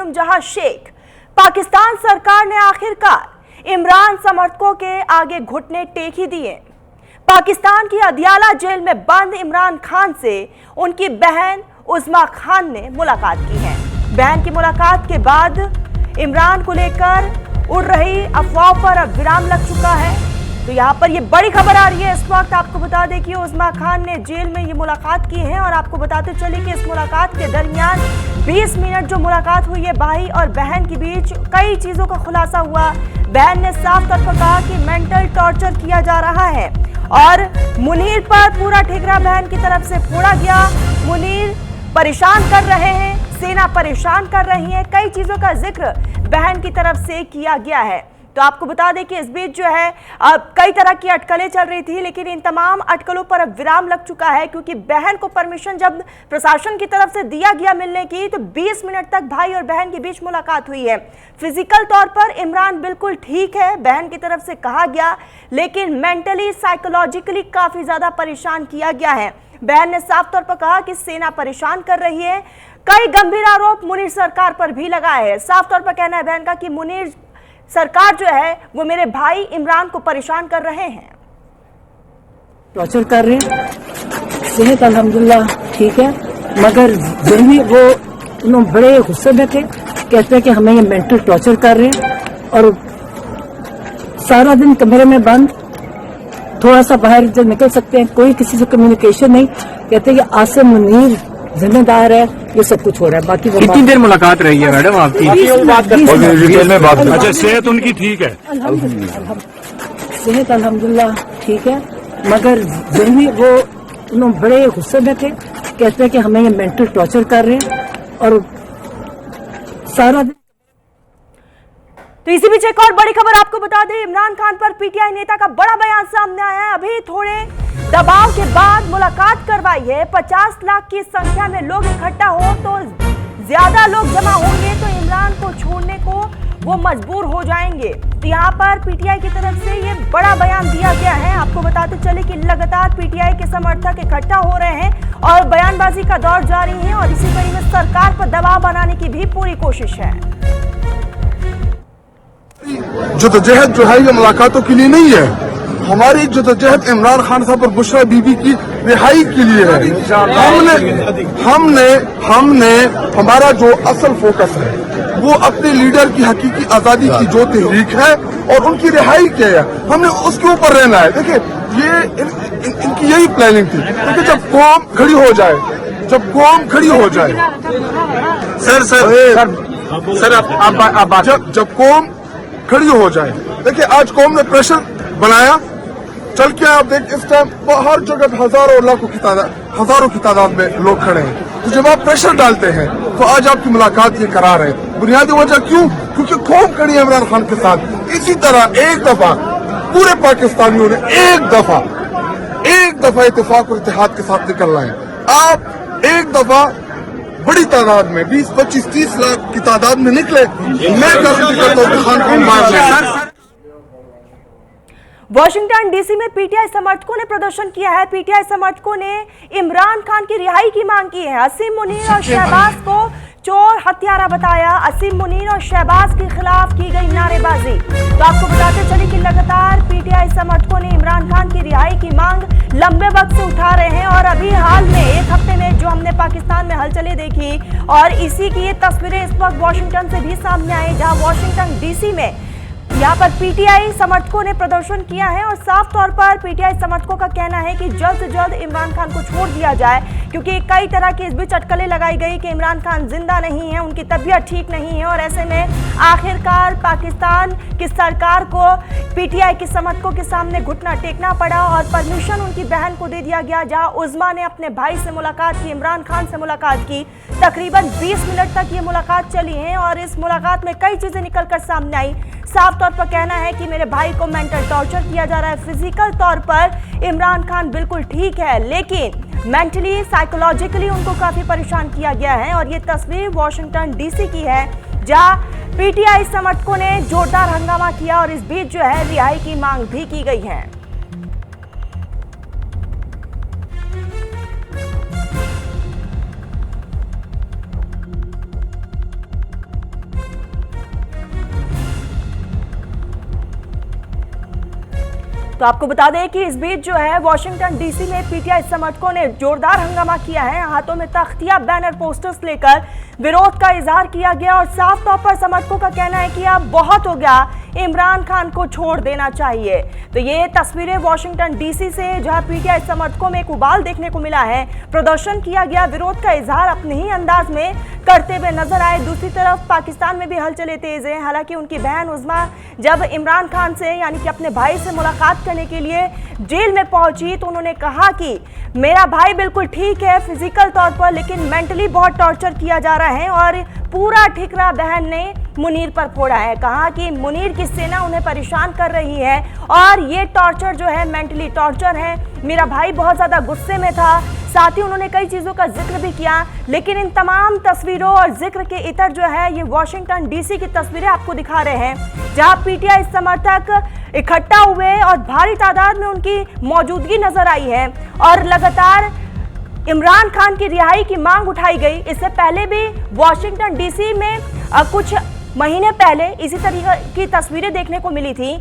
हमजहा शेख। पाकिस्तान सरकार ने आखिरकार इमरान समर्थकों के आगे घुटने टेक ही दिए। पाकिस्तान की अदियाला जेल में बंद इमरान खान से उनकी बहन उज़्मा खान ने मुलाकात की है। बहन की मुलाकात के बाद इमरान को लेकर उड़ रही अफवाहों पर अब विराम लग चुका है। तो यहाँ पर ये बड़ी खबर आ रही है इस वक्त। आपको बता दें कि उज़्मा खान ने जेल में ये मुलाकात की है और आपको बताते चले कि इस मुलाकात के दरमियान 20 मिनट जो मुलाकात हुई है भाई और बहन के बीच, कई चीजों का खुलासा हुआ। बहन ने साफ तौर पर कहा कि मेंटल टॉर्चर किया जा रहा है और मुनीर पर पूरा ठिकरा बहन की तरफ से फोड़ा गया। मुनीर परेशान कर रहे हैं, सेना परेशान कर रही है, कई चीजों का जिक्र बहन की तरफ से किया गया है। तो आपको बता दें कि इस बीच जो है कई तरह की अटकलें चल रही थी, लेकिन इन तमाम अटकलों पर अब विराम लग चुका है क्योंकि बहन को परमिशन जब प्रशासन की तरफ से दिया गया मिलने की, तो 20 मिनट तक भाई और बहन के बीच मुलाकात हुई है। फिजिकल तौर पर इमरान बिल्कुल ठीक है, बहन की तरफ से कहा गया, लेकिन मेंटली साइकोलॉजिकली काफी ज्यादा परेशान किया गया है। बहन ने साफ तौर पर कहा कि सेना परेशान कर रही है। कई गंभीर आरोप मुनीर सरकार पर भी लगाए हैं। साफ तौर पर कहना है बहन का कि मुनीर सरकार जो है वो मेरे भाई इमरान को परेशान कर रहे हैं, टॉर्चर कर रहे हैं। सेहत अल्हम्दुलिल्लाह ठीक है, मगर जहनी वो उन्होंने बड़े गुस्से में थे, कहते हैं कि हमें ये मेंटल टॉर्चर कर रहे हैं और सारा दिन कमरे में बंद, थोड़ा सा बाहर जब निकल सकते हैं, कोई किसी से कम्युनिकेशन नहीं। कहते हैं कि आसिम मुनीर जिम्मेदार है, ये सब कुछ हो रहा है। बाकी कितनी देर मुलाकात रही है मैडम आपकी? डिटेल में बात। अच्छा, सेहत उनकी ठीक है? सेहत अल्हम्दुलिल्लाह ठीक है, मगर जहनी वो उन्होंने बड़े गुस्से में थे, कहते हैं कि हमें ये मेंटल टॉर्चर कर रहे हैं और सारा दिन। तो इसी बीच एक और बड़ी खबर आपको बता दें, इमरान खान पर पीटीआई नेता का बड़ा बयान सामने आया है। अभी थोड़े दबाव के बाद मुलाकात करवाई है। 50 लाख की संख्या में लोग इकट्ठा हो तो ज्यादा लोग जमा होंगे तो इमरान को छोड़ने को वो मजबूर हो जाएंगे। तो यहाँ पर पीटीआई की तरफ से ये बड़ा बयान दिया गया है। आपको बताते चले कि लगातार पीटीआई के समर्थक इकट्ठा हो रहे हैं और बयानबाजी का दौर जारी है और इसी कड़ी में सरकार पर दबाव बनाने की भी पूरी कोशिश है। जदोजहद जो है ये मुलाकातों के लिए नहीं है, हमारी जदोजहद इमरान खान साहब और बुशरा बीबी की रिहाई के लिए है। हमने हमारा जो असल फोकस है वो अपने लीडर की हकीकी आजादी की जो तहरीक है और उनकी रिहाई के है, हमने उसके ऊपर रहना है। देखिए ये इनकी यही प्लानिंग थी। देखिए जब कौम खड़ी हो जाए, जब कौम खड़ी हो जाए, देखिए आज कौम ने प्रेशर बनाया, चल के आप देख इस टाइम हर जगह हजारों की तादाद में लोग खड़े हैं। तो जब आप प्रेशर डालते हैं तो आज आपकी मुलाकात ये करार है। बुनियादी वजह क्यों? क्योंकि कौम खड़ी है इमरान खान के साथ। इसी तरह एक दफा पूरे पाकिस्तानियों ने एक दफा इत्तेफाक और इत्तेहाद के साथ निकलना है। आप एक दफा बड़ी तादाद में 20, 25, 30 लाख की तादाद में निकले, मैं गारंटी करता हूं कि खान को मार लेंगे। वॉशिंगटन डीसी में पीटीआई समर्थकों ने प्रदर्शन किया है। पीटीआई समर्थकों ने इमरान खान की रिहाई की मांग की है। असीम मुनीर और शहबाज को चोर हत्यारा बताया। असीम मुनीर और शहबाज के खिलाफ की गई नारेबाजी। तो आपको बताते चले कि लगातार पीटीआई समर्थकों ने इमरान खान की रिहाई की मांग लंबे वक्त से उठा रहे हैं और अभी हाल में एक हफ्ते में जो हमने पाकिस्तान में हलचलें देखी और इसी की ये तस्वीरें इस वक्त वॉशिंगटन से भी सामने आई, जहां वॉशिंगटन डीसी में यहाँ पर पीटीआई समर्थकों ने प्रदर्शन किया है और साफ तौर पर पीटीआई समर्थकों का कहना है कि जल्द से जल्द इमरान खान को छोड़ दिया जाए, क्योंकि कई तरह की इस बीच अटकलें लगाई गई कि इमरान खान जिंदा नहीं है, उनकी तबीयत ठीक नहीं है और ऐसे में आखिरकार पाकिस्तान की सरकार को पीटीआई के समर्थकों के सामने घुटना टेकना पड़ा और परमिशन उनकी बहन को दे दिया गया, जहाँ उज़्मा ने अपने भाई से मुलाकात की, इमरान खान से मुलाकात की। तकरीबन 20 मिनट तक ये मुलाकात चली है और इस मुलाकात में कई चीजें निकलकर सामने आई। साफ तौर पर कहना है कि मेरे भाई को मेंटल टॉर्चर किया जा रहा है। फिजिकल तौर पर इमरान खान बिल्कुल ठीक है, लेकिन मेंटली साइकोलॉजिकली उनको काफी परेशान किया गया है और ये तस्वीर वॉशिंगटन डीसी की है, जहां पीटीआई समर्थकों ने जोरदार हंगामा किया और इस बीच जो है रिहाई की मांग भी की गई है। तो आपको बता दें कि इस बीच जो है वॉशिंगटन डीसी में पीटीआई समर्थकों ने जोरदार हंगामा किया है। हाथों में तख्तियां, बैनर, पोस्टर्स लेकर विरोध का इजहार किया गया और साफ तौर पर समर्थकों का कहना है कि अब बहुत हो गया, इमरान खान को छोड़ देना चाहिए। तो ये तस्वीरें वॉशिंगटन डीसी से, जहां पीटीआई समर्थकों में एक उबाल देखने को मिला है। प्रदर्शन किया गया, विरोध का इजहार अपने ही अंदाज में करते हुए नजर आए। दूसरी तरफ पाकिस्तान में भी हलचलें तेज हैं। हालांकि उनकी बहन उज़्मा जब इमरान खान से यानी कि अपने भाई से मुलाकात करने के लिए जेल में पहुंची तो उन्होंने कहा कि मेरा भाई बिल्कुल ठीक है फिजिकल तौर पर, लेकिन मेंटली बहुत टॉर्चर किया जा रहा है। और पूरा ठिकरा बहन ने मुनीर पर फोड़ा है। कहा कि मुनीर की सेना उन्हें परेशान कर रही है और ये टॉर्चर जो है मेंटली टॉर्चर है। मेरा भाई बहुत ज़्यादा गुस्से में था। साथ ही उन्होंने कई चीज़ों का जिक्र भी किया। लेकिन इन तमाम तस्वीरों और जिक्र के इतर जो है ये वॉशिंगटन डीसी की तस्वीरें आपको दिखा रहे हैं, जहां पीटीआई समर्थक इकट्ठा हुए और भारी तादाद में उनकी मौजूदगी नजर आई है और लगातार इमरान खान की रिहाई की मांग उठाई गई। इससे पहले भी वॉशिंगटन डीसी में कुछ महीने पहले इसी तरीके की तस्वीरें देखने को मिली थी,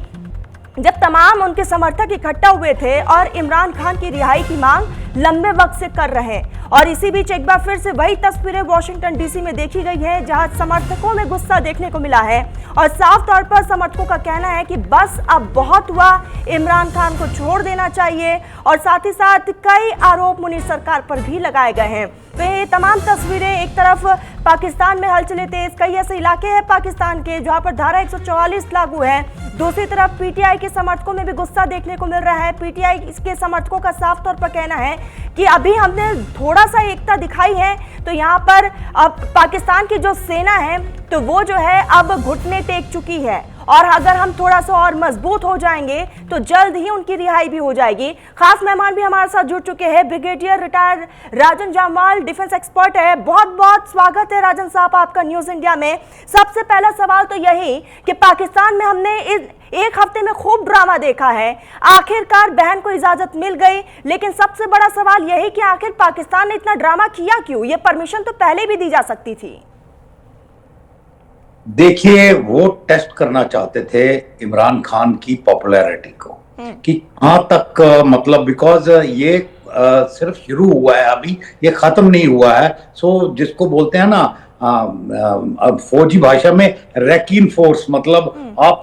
जब तमाम उनके समर्थक इकट्ठा हुए थे और इमरान खान की रिहाई की मांग लंबे वक्त से कर रहे हैं। और इसी बीच एक बार फिर से वही तस्वीरें वॉशिंगटन डीसी में देखी गई है, जहां समर्थकों में गुस्सा देखने को मिला है और साफ तौर पर समर्थकों का कहना है कि बस अब बहुत हुआ, इमरान खान को छोड़ देना चाहिए। और साथ ही साथ कई आरोप मुनीर सरकार पर भी लगाए गए हैं। तो ये तमाम तस्वीरें, एक तरफ पाकिस्तान में हलचलें तेज, कई ऐसे इलाके हैं पाकिस्तान के जहां पर धारा 144 लागू है। दूसरी तरफ पीटीआई के समर्थकों में भी गुस्सा देखने को मिल रहा है। पीटीआई के समर्थकों का साफ तौर पर कहना है कि अभी हमने थोड़ा सा एकता दिखाई है तो यहाँ पर अब पाकिस्तान की जो सेना है तो वो जो है अब घुटने टेक चुकी है और अगर हम थोड़ा सा और मजबूत हो जाएंगे तो जल्द ही उनकी रिहाई भी हो जाएगी। खास मेहमान भी हमारे साथ जुड़ चुके हैं, ब्रिगेडियर रिटायर्ड राजन जामवाल, डिफेंस एक्सपर्ट है। बहुत बहुत स्वागत है राजन साहब आपका न्यूज इंडिया में। सबसे पहला सवाल तो यही कि पाकिस्तान में हमने एक हफ्ते में खूब ड्रामा देखा है, आखिरकार बहन को इजाजत मिल गई, लेकिन सबसे बड़ा सवाल यही कि आखिर पाकिस्तान ने इतना ड्रामा किया क्यों? ये परमिशन तो पहले भी दी जा सकती थी। देखिए, वो टेस्ट करना चाहते थे इमरान खान की पॉपुलैरिटी को कि कहां तक मतलब बिकॉज ये सिर्फ शुरू हुआ है, अभी ये खत्म नहीं हुआ है। सो जिसको बोलते हैं ना फौजी भाषा में रैकीन फोर्स, मतलब आप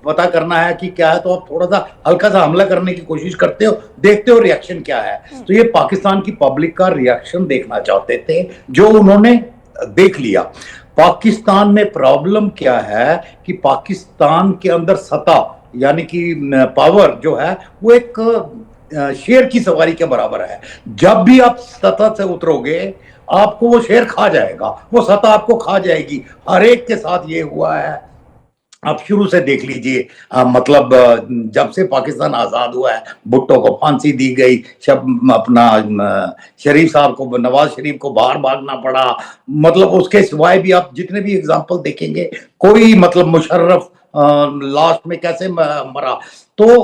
पता करना है कि क्या है तो आप थोड़ा सा हल्का सा हमला करने की कोशिश करते हो, देखते हो रिएक्शन क्या है। तो ये पाकिस्तान की पब्लिक का रिएक्शन देखना चाहते थे, जो उन्होंने देख लिया। पाकिस्तान में प्रॉब्लम क्या है कि पाकिस्तान के अंदर सत्ता यानी कि पावर जो है वो एक शेर की सवारी के बराबर है। जब भी आप सत्ता से उतरोगे आपको वो शेर खा जाएगा, वो सत्ता आपको खा जाएगी। हर एक के साथ ये हुआ है। आप शुरू से देख लीजिए, मतलब जब से पाकिस्तान आजाद हुआ है, भुट्टो को फांसी दी गई, अपना शरीफ साहब को, नवाज शरीफ को बाहर भागना पड़ा। मतलब उसके सिवाय भी आप जितने भी एग्जांपल देखेंगे, कोई मतलब मुशर्रफ लास्ट में कैसे मरा। तो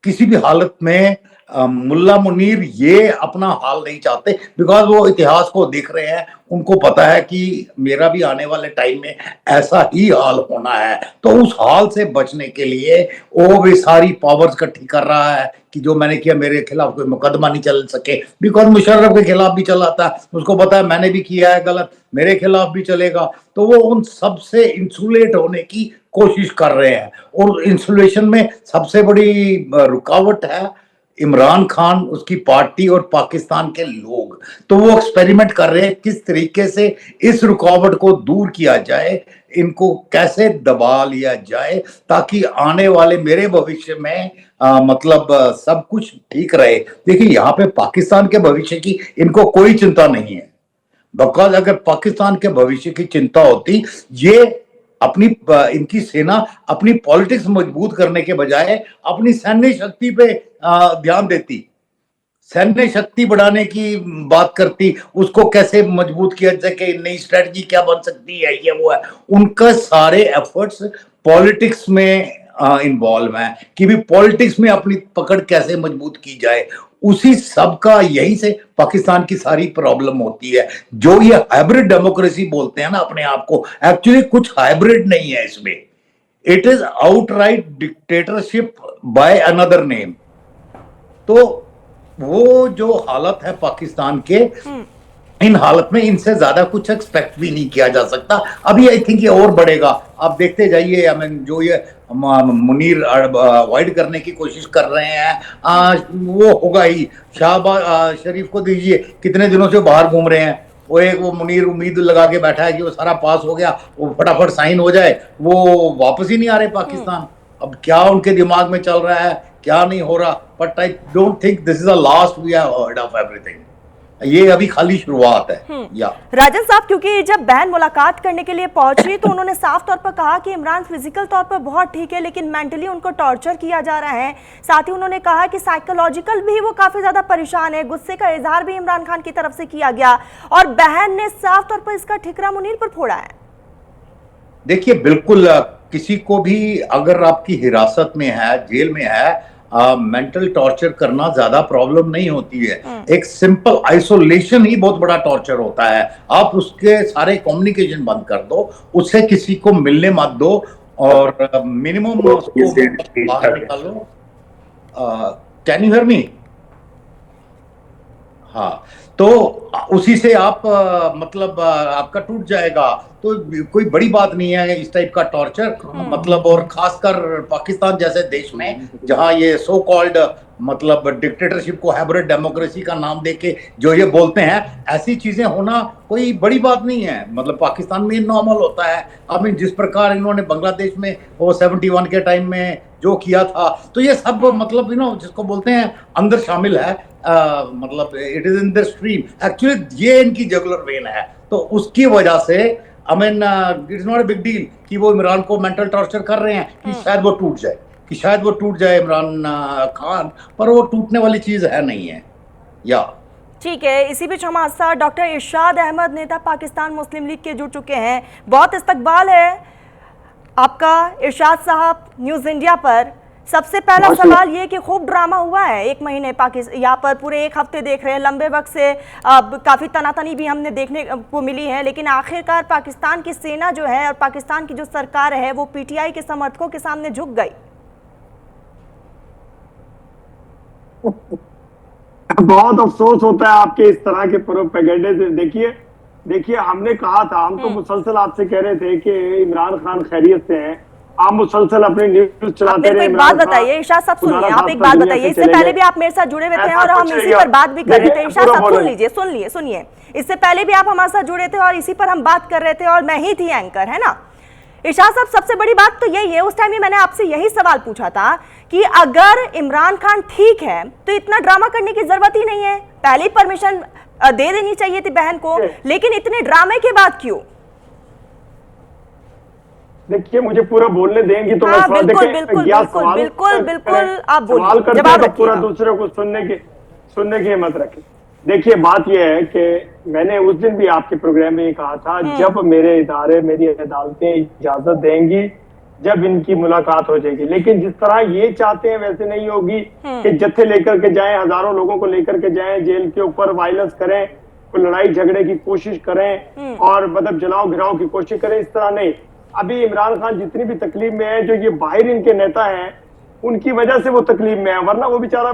किसी भी हालत में मुल्ला मुनीर ये अपना हाल नहीं चाहते, बिकॉज वो इतिहास को देख रहे हैं। उनको पता है कि मेरा भी आने वाले टाइम में ऐसा ही हाल होना है। तो उस हाल से बचने के लिए वो भी सारी पावर्स इकट्ठी कर रहा है कि जो मैंने किया मेरे खिलाफ कोई मुकदमा नहीं चल सके, बिकॉज मुशर्रफ के खिलाफ भी चलाता है, उसको पता है मैंने भी किया है गलत, मेरे खिलाफ भी चलेगा। तो वो उन सबसे इंसुलेट होने की कोशिश कर रहे हैं और इंसुलेशन में सबसे बड़ी रुकावट है इमरान खान, उसकी पार्टी और पाकिस्तान के लोग। तो वो एक्सपेरिमेंट कर रहे हैं किस तरीके से इस रुकावट को दूर किया जाए, इनको कैसे दबा लिया जाए ताकि आने वाले मेरे भविष्य में मतलब सब कुछ ठीक रहे। देखिए, यहाँ पे पाकिस्तान के भविष्य की इनको कोई चिंता नहीं है, बिकॉज अगर पाकिस्तान के भविष्य की चिंता होती, ये अपनी इनकी सेना अपनी पॉलिटिक्स मजबूत करने के बजाय अपनी सैन्य शक्ति पे ध्यान देती, सैन्य शक्ति बढ़ाने की बात करती, उसको कैसे मजबूत किया जाए, नई स्ट्रेटजी क्या बन सकती है, ये वो है। उनका सारे एफर्ट्स पॉलिटिक्स में इन्वॉल्व है कि भी पॉलिटिक्स में अपनी पकड़ कैसे मजबूत की जाए। उसी सब का यही से पाकिस्तान की सारी प्रॉब्लम होती है। जो ये हाइब्रिड डेमोक्रेसी बोलते हैं ना अपने आप को, एक्चुअली कुछ हाइब्रिड नहीं है इसमें। It is outright dictatorship by another name. तो वो जो हालत है पाकिस्तान के, इन हालत में इनसे ज्यादा कुछ एक्सपेक्ट भी नहीं किया जा सकता। अभी आई थिंक ये और बढ़ेगा, आप देखते जाइए। आई मीन जो ये मुनीर अवॉइड करने की कोशिश कर रहे हैं, वो होगा ही। शहबाज शरीफ को दीजिए, कितने दिनों से बाहर घूम रहे हैं। वो मुनीर उम्मीद लगा के बैठा है कि वो सारा पास हो गया, वो फटाफट साइन हो जाए, वो वापस ही नहीं आ रहे पाकिस्तान। अब क्या उनके दिमाग में चल रहा है, क्या नहीं हो रहा, but I don't think this is the last we have heard of everything. ये अभी खाली शुरुआत है। या राजन साहब, क्योंकि जब बहन मुलाकात करने के लिए पहुंची तो उन्होंने साफ तौर पर कहा कि इमरान फिजिकल तौर पर बहुत ठीक है, लेकिन मेंटली उनको टॉर्चर किया जा रहा है। साथ ही उन्होंने कहा कि साइकोलॉजिकल भी वो काफी ज्यादा परेशान है। गुस्से का इजहार भी इमरान खान की तरफ से किया गया और बहन ने साफ तौर पर इसका ठिकरा मुनीर पर फोड़ा है। देखिए, बिल्कुल किसी को भी अगर आपकी हिरासत में है, जेल में है, मेंटल टॉर्चर करना ज्यादा प्रॉब्लम नहीं होती है। एक सिंपल आइसोलेशन ही बहुत बड़ा टॉर्चर होता है। आप उसके सारे कम्युनिकेशन बंद कर दो, उससे किसी को मिलने मत दो और मिनिमम उसको बाहर निकालो। Can you hear me? हाँ, तो उसी से आप मतलब आपका टूट जाएगा। तो कोई बड़ी बात नहीं है इस टाइप का टॉर्चर, मतलब, और खासकर पाकिस्तान जैसे देश में जहां ये सो कॉल्ड मतलब डिक्टेटरशिप को हाइब्रिड डेमोक्रेसी का नाम देके जो ये बोलते हैं, ऐसी चीजें होना कोई बड़ी बात नहीं है। मतलब पाकिस्तान में नॉर्मल होता है। आई मीन जिस प्रकार इन्होंने बांग्लादेश में वो 71 के टाइम में जो किया था, तो ये सब मतलब जिसको बोलते हैं अंदर शामिल है। मतलब it is in the stream. Actually ये इनकी जुगुलर वेन है, तो उसकी वजह से I mean it is not a big deal कि वो इमरान को मेंटल टॉर्चर कर रहे हैं कि शायद वो टूट जाए, इमरान खान, पर वो टूटने वाली चीज है नहीं है। या ठीक है, इसी बीच हमारे साथ डॉक्टर इरशाद अहमद, नेता पाकिस्तान मुस्लिम लीग के, जुड़ चुके हैं। बहुत इस्तकबाल है आपका इरशाद साहब न्यूज़ इंडिया पर। सबसे पहला सवाल ये कि खूब ड्रामा हुआ है 1 महीने पाकिस्तान, यहाँ पर पूरे 1 हफ्ते देख रहे हैं, लंबे वक्त से काफ़ी तनातनी भी हमने देखने को मिली है, लेकिन आखिरकार पाकिस्तान की सेना जो है और पाकिस्तान की जो सरकार है वो पीटीआई के समर्थकों के सामने झुक गई। बहुत अफसोस होता है आपके इस तरह के प्रोपेगेंडे से। देखिए हमने कहा था, हम तो मुसलसल आपसे कह रहे थे कि इमरान खान खैरियत से हैं। आप मुसलसल अपने न्यूज चलाते रहे। एक बात बताइए इरशाद साहब, सुनिए, आप एक बात बताइए। इससे पहले भी आप मेरे साथ जुड़े हुए थे और हम इसी पर बात भी कर रहे थे। इरशाद साहब सुनिए, इससे पहले भी आप हमारे साथ जुड़े थे और इसी पर हम बात कर रहे थे और मैं ही थी एंकर, है ना। इरशाद साहब, सबसे बड़ी बात तो यही है, उस टाइम ही मैंने आपसे यही सवाल पूछा था कि अगर इमरान खान ठीक है तो इतना ड्रामा करने की जरूरत ही नहीं है, पहले ही परमिशन दे देनी चाहिए थी बहन को, लेकिन इतने ड्रामे के बाद क्यों? देखिए, मुझे पूरा बोलने देंगी तो मैं बिल्कुल आप बोलिए, जवाब रखिए। पूरा दूसरे को सुनने की हिम्मत रखें। देखिए, बात यह है कि मैंने उस दिन भी आपके प्रोग्राम में कहा था, जब मेरे इदारे, मेरी अदालतें इजाजत देंगी, जब इनकी मुलाकात हो जाएगी। लेकिन जिस तरह ये चाहते हैं वैसे नहीं होगी कि जत्थे लेकर के जाएं, हजारों लोगों को लेकर के जाएं, जेल के ऊपर वायलेंस करें, कोई लड़ाई झगड़े की कोशिश करें और मतलब जलाओ घिराओ की कोशिश करें। इस तरह नहीं। अभी इमरान खान जितनी भी तकलीफ में है, जो ये बाहर इनके नेता हैं उनकी वजह से वो तकलीफ में है, वरना वो बेचारा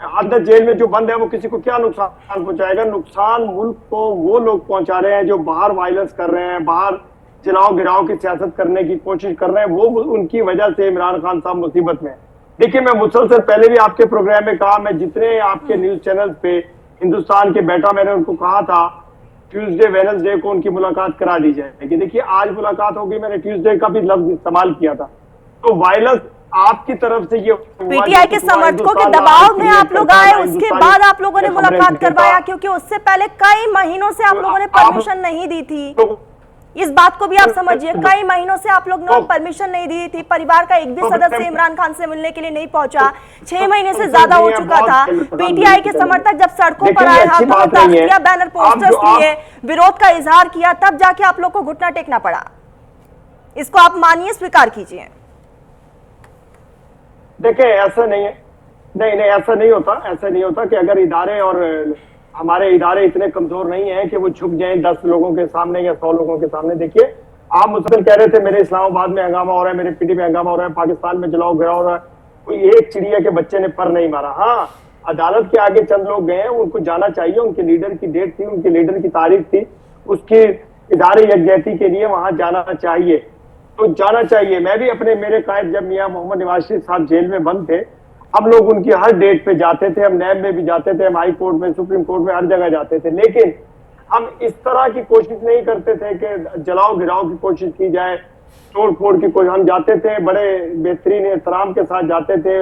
अंदर जेल में जो बंद है वो किसी को क्या नुकसान पहुंचाएगा। नुकसान मुल्क को वो लोग पहुंचा रहे हैं जो बाहर वायलेंस कर रहे हैं, बाहर जलाओ गिराओ की सियासत करने की कोशिश कर रहे हैं, वो उनकी वजह से इमरान खान साहब मुसीबत में। देखिए, मैं मुसलसल पहले भी आपके प्रोग्राम में कहा, मैं जितने आपके न्यूज चैनल पे हिंदुस्तान के बैठा, मैंने उनको कहा था ट्यूसडे वेडनेसडे को उनकी मुलाकात करा दी जाएगी। देखिए, आज मुलाकात होगी, मैंने ट्यूसडे का भी लफ्ज इस्तेमाल किया था। तो वायलेंस आपकी तरफ से ये पीटीआई के समर्थकों के दबाव में आप लोग आए, उसके बाद आप लोगों ने मुलाकात करवाया, क्योंकि उससे पहले कई महीनों से आप लोगों ने परमिशन नहीं दी थी। इस बात को भी आप समझिए, कई महीनों से आप लोग ने परमिशन नहीं दी थी। परिवार का एक भी सदस्य इमरान खान से मिलने के लिए नहीं पहुंचा। 6 महीने से ज्यादा हो चुका था। पीटीआई के समर्थक जब सड़कों पर आए, हाथों में तख्तियां, बैनर, पोस्टर्स लिए, विरोध का इजहार किया, तब जाके आप लोग को घुटना टेकना पड़ा। इसको आप मानिए, स्वीकार कीजिए। देखिए, ऐसा नहीं है, नहीं ऐसा नहीं होता कि अगर इदारे और हमारे इदारे इतने कमजोर नहीं है कि वो झुक जाएं 10 लोगों के सामने या 100 लोगों के सामने। देखिए, आप मुझसे कह रहे थे मेरे इस्लामाबाद में हंगामा हो रहा है, मेरे पीटी में हंगामा हो रहा है, पाकिस्तान में जलाओ गिराओ हो रहा है, कोई एक चिड़िया के बच्चे ने पर नहीं मारा। हाँ, अदालत के आगे चंद लोग गए, उनको जाना चाहिए, उनके लीडर की डेट थी, उनके लीडर की तारीख थी, उसके इदारे यकजहती के लिए वहां जाना चाहिए, तो जाना चाहिए। मैं भी अपने मेरे कायद जब मियां मोहम्मद नवाज शरीफ साहब जेल में बंद थे, हम लोग उनकी हर डेट पे जाते थे, हम नैब में भी जाते थे, हम हाई कोर्ट में, सुप्रीम कोर्ट में, हर जगह जाते थे, लेकिन हम इस तरह की कोशिश नहीं करते थे कि जलाओ गिराओ की कोशिश की जाए, तोड़ फोड़ की कोशिश। हम जाते थे बड़े बेहतरीन एहतराम के साथ जाते थे,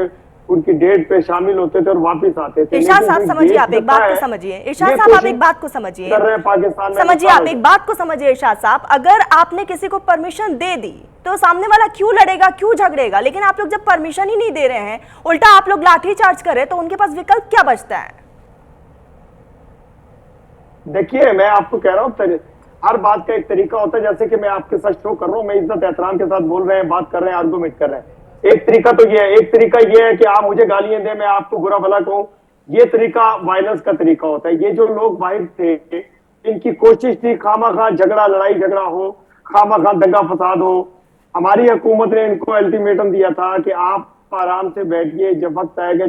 उनकी डेट पे शामिल होते थे और वापस आते थे। इरशाद साहब समझिए, आप एक बात को समझिए। इरशाद साहब आप एक बात को समझिए, कर रहे हैं पाकिस्तान में, समझिए आप एक बात को समझिए इरशाद साहब, अगर आपने किसी को परमिशन दे दी तो सामने वाला क्यों लड़ेगा, क्यों झगड़ेगा? लेकिन आप लोग जब परमिशन ही नहीं दे रहे हैं, उल्टा आप लोग लाठी चार्ज कर रहे हैं, तो उनके पास विकल्प क्या बचता है? देखिए, मैं आपको कह रहा हूँ, हर बात का एक तरीका होता है। जैसे कि मैं आपके साथ शो कर रहा हूँ, मैं इज्जत एहतराम के साथ बोल रहे हैं, बात कर रहे हैं, आर्गूमेंट कर रहे हैं। एक तरीका तो ये है, एक तरीका ये है कि आप मुझे गालियां दें, मैं आपको बुरा भला कहूं, ये तरीका वायलेंस का तरीका होता है। ये जो लोग बाहर थे, इनकी कोशिश थी खामा झगड़ा, लड़ाई झगड़ा हो, खामा दंगा फसाद हो। हमारी हुकूमत ने इनको अल्टीमेटम दिया था कि आप आराम से बैठिए, जब वक्त आएगा,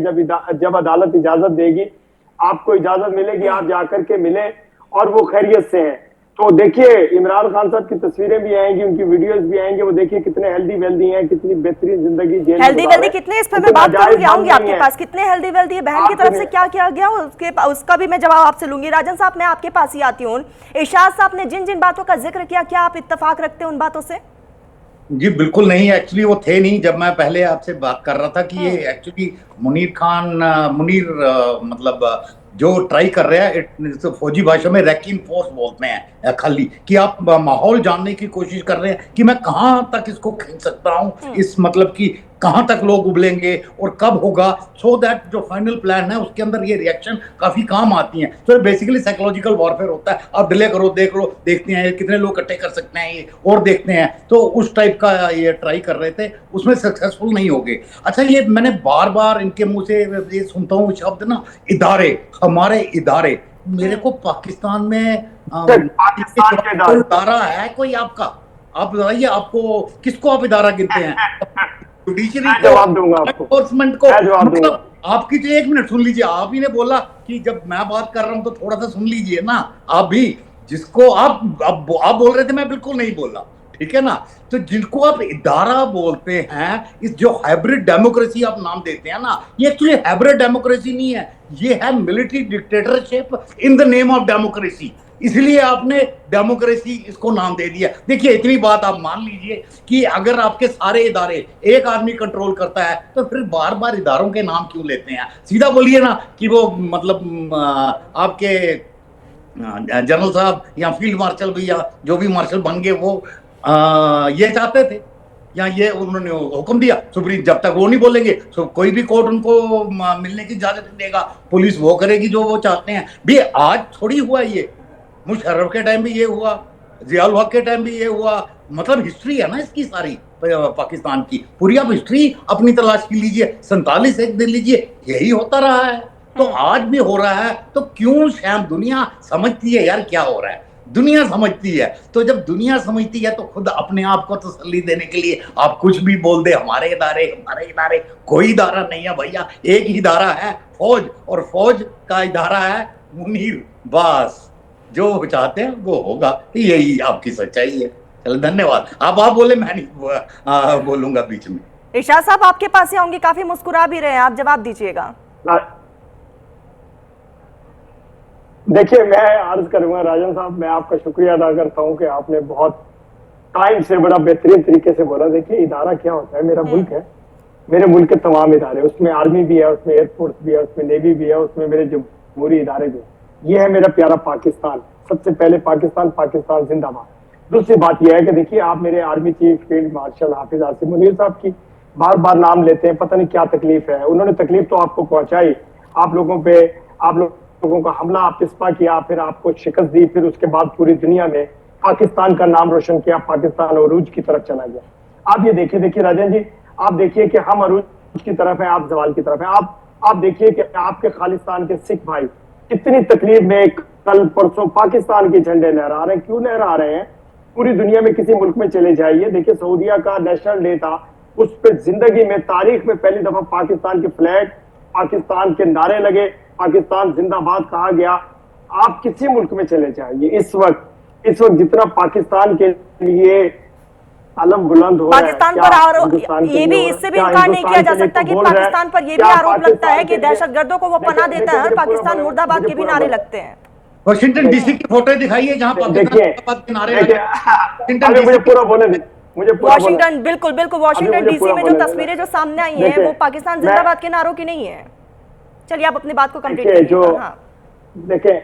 जब अदालत इजाजत देगी, आपको इजाजत मिलेगी, आप जाकर के मिले और वो खैरियत से हैं। तो देखिए, इमरान खान साहब की तस्वीरें भी आएंगी, उनकी वीडियोस भी आएंगे, वो देखिए कितने हेल्दी वेल्दी हैं, कितनी बेहतरीन जिंदगी जेल में हेल्दी वेल्दी कितने, इस पर मैं बात करूंगी, आऊंगी आपके पास। कितने हेल्दी वेल्दी है, बहन की तरफ से क्या किया गया उसका भी मैं जवाब आपसे लूंगी। राजन साहब, मैं आपके पास ही आती हूँ। इरशाद साहब ने जिन जिन बातों का जिक्र किया, क्या आप इत्तेफाक रखते हैं उन बातों से? जी बिल्कुल नहीं, एक्चुअली वो थे नहीं जब मैं पहले आपसे बात कर रहा था कि ये एक्चुअली मुनीर मतलब जो ट्राई कर रहे हैं, फौजी भाषा में रैकिंग फोर्स बोलते हैं, खाली कि आप माहौल जानने की कोशिश कर रहे हैं कि मैं कहां तक इसको खींच सकता हूं, इस मतलब कि कहां तक लोग उबलेंगे और कब होगा, सो दैट जो फाइनल प्लान है उसके अंदर ये रिएक्शन काफी काम आती हैं। तो बेसिकली साइकोलॉजिकल वॉरफेयर होता है, आप डिले करो, देख लो, देखते हैं कितने लोग इकट्ठे कर सकते हैं ये, और देखते हैं। तो उस टाइप का ये ट्राई कर रहे थे, उसमें सक्सेसफुल नहीं हो गए। अच्छा, ये मैंने बार बार इनके मुंह से ये सुनता हूँ शब्द ना, इदारे, हमारे इदारे। मेरे को पाकिस्तान में इदारा है कोई आपका? आप बताइए, आपको किसको आप इदारा गिनते हैं? जुडिशरी को, जवाब दूंगा आपको, एनफोर्समेंट को, मतलब आपकी तो एक मिनट सुन लीजिए। आप ही ने बोला कि जब मैं बात कर रहा हूं तो थोड़ा सा सुन लीजिए ना आप भी। जिसको आप बोल रहे थे, मैं बिल्कुल नहीं बोल रहा, ठीक है ना? तो जिनको आप इदारा बोलते हैं, इस जो हाइब्रिड डेमोक्रेसी आप नाम देते हैं ना, ये एक्चुअली हाइब्रिड डेमोक्रेसी नहीं है, ये है military dictatorship in the name of democracy. इसलिए आपने डेमोक्रेसी इसको नाम दे दिया। देखिए, इतनी बात आप मान लीजिए कि अगर आपके सारे इदारे एक आदमी कंट्रोल करता है, तो फिर बार बार इदारों के नाम क्यों लेते हैं? सीधा बोलिए ना कि वो मतलब आपके जनरल साहब या फील्ड मार्शल भी या जो भी मार्शल बन गए, वो ये चाहते थे या ये उन्होंने हुक्म दिया सुप्रीम, जब तक वो नहीं बोलेंगे तो कोई भी कोर्ट उनको मिलने की इजाजत नहीं देगा, पुलिस वो करेगी जो वो चाहते हैं। भी आज थोड़ी हुआ ये, मुशर्रफ के टाइम भी ये हुआ, जियाउल हक के टाइम भी ये हुआ। मतलब हिस्ट्री है ना इसकी सारी, पाकिस्तान की पूरी आप हिस्ट्री अपनी तलाश की लीजिए, 47 एक दिन लीजिए, यही होता रहा है। तो आज भी हो रहा है, तो क्यों शैम? दुनिया समझती है यार क्या हो रहा है, दुनिया समझती है। तो जब दुनिया समझती है तो खुद अपने आप को तसल्ली देने के लिए आप कुछ भी बोल दे, हमारे इदारे, कोई इदारा नहीं है भैया, एक ही इदारा है, फौज, और फौज का इदारा है मुनीर। बस जो चाहते हैं वो होगा, यही आपकी सच्चाई है। चलो धन्यवाद। आप बोले, मैं नहीं बोलूंगा बीच में। इरशाद साहब, आपके पास ही आऊंगी, काफी मुस्कुरा भी रहे हैं, आप जवाब दीजिएगा। देखिए, मैं अर्ज करूंगा राजन साहब, मैं आपका शुक्रिया अदा करता हूं कि आपने बहुत टाइम से बड़ा बेहतरीन तरीके से बोला। देखिए, इदारा क्या होता है, मेरा मुल्क है, मेरे मुल्क के तमाम इदारे, उसमें आर्मी भी है, उसमें एयरफोर्स भी है, उसमें नेवी भी है, उसमें मेरे जमहूरी इदारे भी है। ये है मेरा प्यारा पाकिस्तान। सबसे पहले पाकिस्तान जिंदाबाद। दूसरी बात यह है कि देखिए, आप मेरे आर्मी चीफ फील्ड मार्शल हाफिज आसिम मुनीर साहब की बार बार नाम लेते हैं, पता नहीं क्या तकलीफ है। उन्होंने तकलीफ तो आपको पहुंचाई, आप लोगों का हमला पिस्पा किया, फिर आपको शिकस्त दी, फिर उसके बाद पूरी दुनिया में पाकिस्तान का नाम रोशन किया, पाकिस्तान अरूज की तरफ चला गया। आप ये देखिए राजन जी, आप देखिए कि हम अरूज की तरफ हैं, आप जवाल की तरफ हैं। आप देखिए कि आपके खालिस्तान के सिख भाई कितनी तकलीफ में कल परसों पाकिस्तान के झंडे लहरा रहे हैं। क्यों लहरा रहे हैं? पूरी दुनिया में किसी मुल्क में चले जाइए, देखिए सऊदीया का नेशनल डे था, उस पर जिंदगी में तारीख में पहली दफा पाकिस्तान के फ्लैग, पाकिस्तान के नारे लगे, पाकिस्तान जिंदाबाद कहा गया। आप किसी मुल्क में चले जाइए, इस वक्त जितना पाकिस्तान के लिए अलम बुलंद हो पाकिस्तान पर आरोप, ये भी इससे भी इनकार नहीं किया जा सकता कि पाकिस्तान पर ये भी आरोप लगता है कि दहशतगर्दों को वो पनाह देता है और पाकिस्तान मुर्दाबाद के भी नारे लगते हैं। वाशिंगटन डीसी की फोटो दिखाइए जहां पाकिस्तान के नारे मुझे पूरा बोले दे, मुझे वाशिंगटन, बिल्कुल बिल्कुल, वाशिंगटन डीसी में जो तस्वीरें जो सामने आई हैं वो पाकिस्तान जिंदाबाद के नारों की नहीं है। चलिए आप अपनी बात को कंप्लीट करिए। देखें,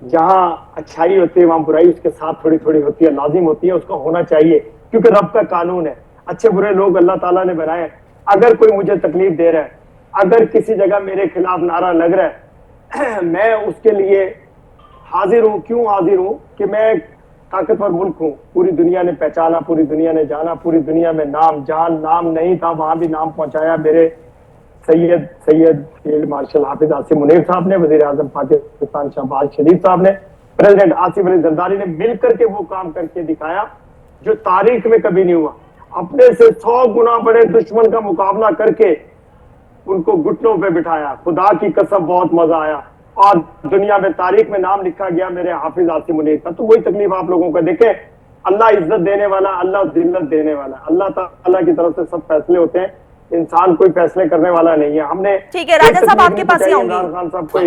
जहाँ अच्छाई होती है वहां बुराई उसके साथ थोड़ी थोड़ी होती है, लाजिम होती है, उसका होना चाहिए, क्योंकि रब का कानून है। अच्छे बुरे लोग अल्लाह ताला ने बनाए। अगर कोई मुझे तकलीफ दे रहा है, अगर किसी जगह मेरे खिलाफ नारा लग रहा है, मैं उसके लिए हाजिर हूं। क्यों हाजिर हूं? कि मैं ताकतवर मुल्क हूं, पूरी दुनिया ने पहचाना, पूरी दुनिया ने जाना, पूरी दुनिया में नाम, जहां नाम नहीं था वहां भी नाम पहुंचाया मेरे सैयद फील्ड मार्शल हाफिज आसिम मुनीर साहब ने, वजीर आजम पाकिस्तान शहबाज शरीफ साहब ने, प्रेसिडेंट आसिफ अली जरदारी ने मिलकर के वो काम करके दिखाया जो तारीख में कभी नहीं हुआ। अपने से 100 गुना बड़े दुश्मन का मुकाबला करके उनको घुटनों पे बिठाया। खुदा की कसम बहुत मजा आया और दुनिया में तारीख में नाम लिखा गया मेरे हाफिज आसिम मुनीर का। तो वही तकलीफ आप लोगों को देखे, अल्लाह इज्जत देने वाला, अल्लाह जिल्लत देने वाला, अल्लाह ताला की तरफ से सब फैसले होते हैं, इंसान कोई फैसले करने वाला नहीं है। हमने ठीक है राजा साहब आपके पास ही आऊंगी।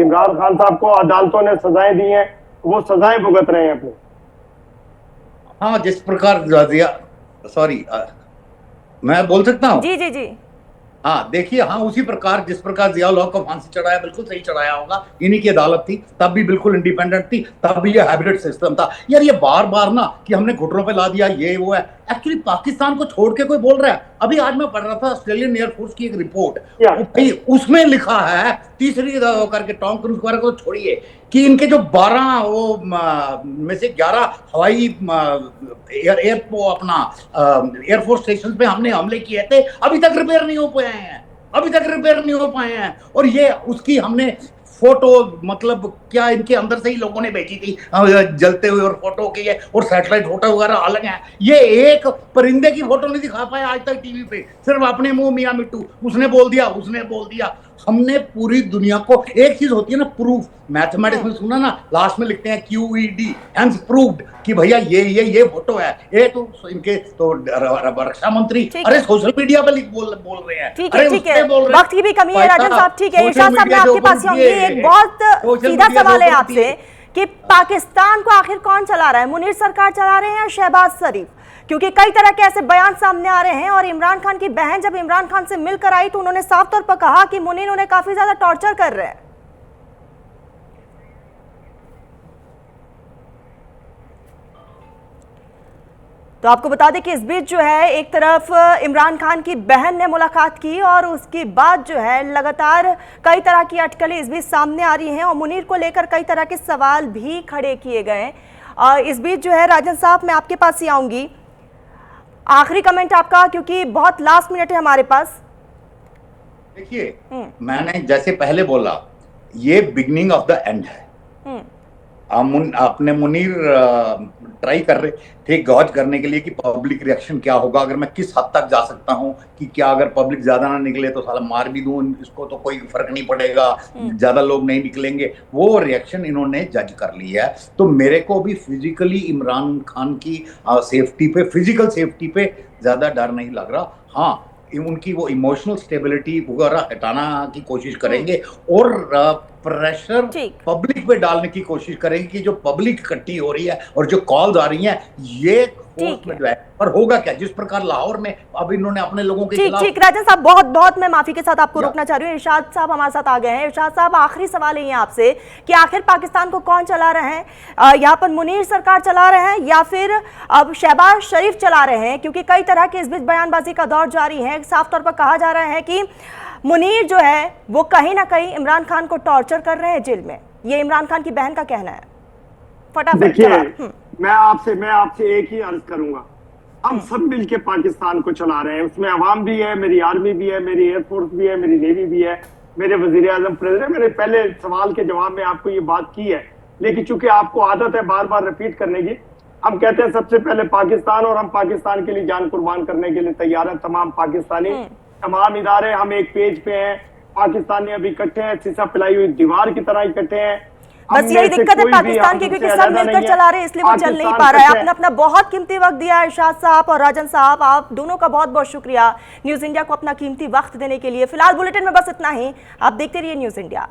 इमरान खान साहब को अदालतों ने सजाएं दी हैं, वो सजाएं भुगत रहे हैं अपने। हाँ, जिस प्रकार सॉरी मैं बोल सकता हूँ? जी जी जी। हाँ देखिए, हाँ उसी प्रकार जिस प्रकार जियाउल हक को फांसी चढ़ाया बिल्कुल सही चढ़ाया होगा, इन्हीं की अदालत थी, तब भी बिल्कुल इंडिपेंडेंट थी, तब भी ये हाइब्रिड सिस्टम था। यार ये बार बार ना कि हमने घुटनों पे ला दिया, ये वो है, एक्चुअली पाकिस्तान को छोड़ के कोई बोल रहा है। अभी आज मैं पढ़ रहा था ऑस्ट्रेलियन एयरफोर्स की एक रिपोर्ट, उसमें लिखा है तीसरी करके टॉम क्रूज वगैरह को छोड़िए कि इनके जो 12 वो में से 11 हवाई एयरफोर्स स्टेशन पे हमने हमले किए थे, अभी तक रिपेयर नहीं हो पाए हैं, और ये उसकी हमने फोटो, मतलब क्या इनके अंदर से ही लोगों ने भेजी थी जलते हुए, और फोटो की है, और सैटेलाइट फोटो वगैरह अलग हैं। ये एक परिंदे की फोटो नहीं दिखा पाया आज तक टीवी पे, सिर्फ अपने मुंह मियां मिट्टू उसने बोल दिया। हमने पूरी दुनिया को, एक चीज होती है ना प्रूफ, मैथमेटिक्स में सुना ना, लास्ट में लिखते हैं QED, हेंस प्रूव्ड, कि भैया ये फोटो है। ये तो इनके तो रक्षा मंत्री अरे सोशल मीडिया पे बोल रहे हैं। ठीक है, वक्त की भी कमी है राजन साहब। ठीक है, इरशाद साहब मैं आपके पास आऊंगी। एक बहुत सीधा सवाल है आपसे कि पाकिस्तान को आखिर कौन चला रहा है? मुनीर सरकार चला रहे हैं या शहबाज शरीफ? क्योंकि कई तरह के ऐसे बयान सामने आ रहे हैं, और इमरान खान की बहन जब इमरान खान से मिलकर आई तो उन्होंने साफ तौर पर कहा कि मुनीर उन्हें काफी ज्यादा टॉर्चर कर रहे हैं। तो आपको बता दें कि इस बीच जो है एक तरफ इमरान खान की बहन ने मुलाकात की, और उसके बाद जो है लगातार कई तरह की अटकलें इस बीच सामने आ रही हैं, और मुनीर को लेकर कई तरह के सवाल भी खड़े किए गए। इस बीच जो है राजन साहब मैं आपके पास ही आऊंगी, आखिरी कमेंट आपका, क्योंकि बहुत लास्ट मिनट है हमारे पास। देखिए, मैंने जैसे पहले बोला, ये बिगिनिंग ऑफ द एंड है। अपने मुनीर ट्राई कर रहे थे गौज करने के लिए कि पब्लिक रिएक्शन क्या होगा, अगर मैं किस हद तक जा सकता हूं, कि क्या अगर पब्लिक ज्यादा ना निकले तो साला मार भी दूं इसको तो कोई फर्क नहीं पड़ेगा, ज्यादा लोग नहीं निकलेंगे। वो रिएक्शन इन्होंने जज कर लिया है। तो मेरे को भी फिजिकली इमरान खान की सेफ्टी पे, फिजिकल सेफ्टी पे ज्यादा डर नहीं लग रहा। हाँ, उनकी वो इमोशनल स्टेबिलिटी वगैरह हटाना की कोशिश करेंगे, और प्रेशर पब्लिक पे डालने की कोशिश करेंगे कि जो पब्लिक इकट्ठी हो रही है और जो कॉल्स आ रही हैं, ये फोर्स में जो है, पर होगा क्या जिस प्रकार लाहौर में अब इन्होंने अपने लोगों के खिलाफ। ठीक राजन साहब, बहुत मैं माफी के साथ आपको रोकना चाह रही हूँ। इरशाद साहब हमारे साथ आ गए हैं। इरशाद साहब, आखिरी सवाल है आपसे कि आखिर पाकिस्तान को कौन चला रहे हैं? यहाँ पर मुनीर सरकार चला रहे हैं या फिर अब शहबाज शरीफ चला रहे हैं? क्योंकि कई तरह के इस बीच बयानबाजी का दौर जारी है। साफ तौर पर कहा जा रहा है कि मुनीर जो है वो कहीं ना कहीं इमरान खान को टॉर्चर कर रहे हैं जेल में। ये इमरान खान की बहन का कहना है। फटाफट जवाब। मैं आपसे एक ही अर्ज करूंगा, हम सब मिलके पाकिस्तान को चला रहे हैं। उसमें अवाम भी है, मेरी आर्मी भी है, मेरी एयरफोर्स भी है, मेरी नेवी भी है, मेरे वजीर आजम प्रेसिडेंट। मैंने पहले सवाल के जवाब में आपको ये बात की है, लेकिन चूंकि आपको आदत है बार बार रिपीट करने की, हम कहते हैं सबसे पहले पाकिस्तान, और हम पाकिस्तान के लिए जान कुर्बान करने के लिए तैयार हैं। तमाम पाकिस्तानी, तमाम इदारे हम एक पेज पे हैं। पाकिस्तानी अभी इकट्ठे हैं, शीशा पिलाई हुई दीवार की तरह इकट्ठे हैं। बस यही दिक्कत है पाकिस्तान की, क्योंकि सब मिलकर चला रहे हैं, इसलिए वो चल नहीं पा रहा है। आपने अपना बहुत कीमती वक्त दिया है इरशाद साहब और राजन साहब, आप दोनों का बहुत बहुत शुक्रिया न्यूज इंडिया को अपना कीमती वक्त देने के लिए। फिलहाल बुलेटिन में बस इतना ही, आप देखते रहिए न्यूज इंडिया।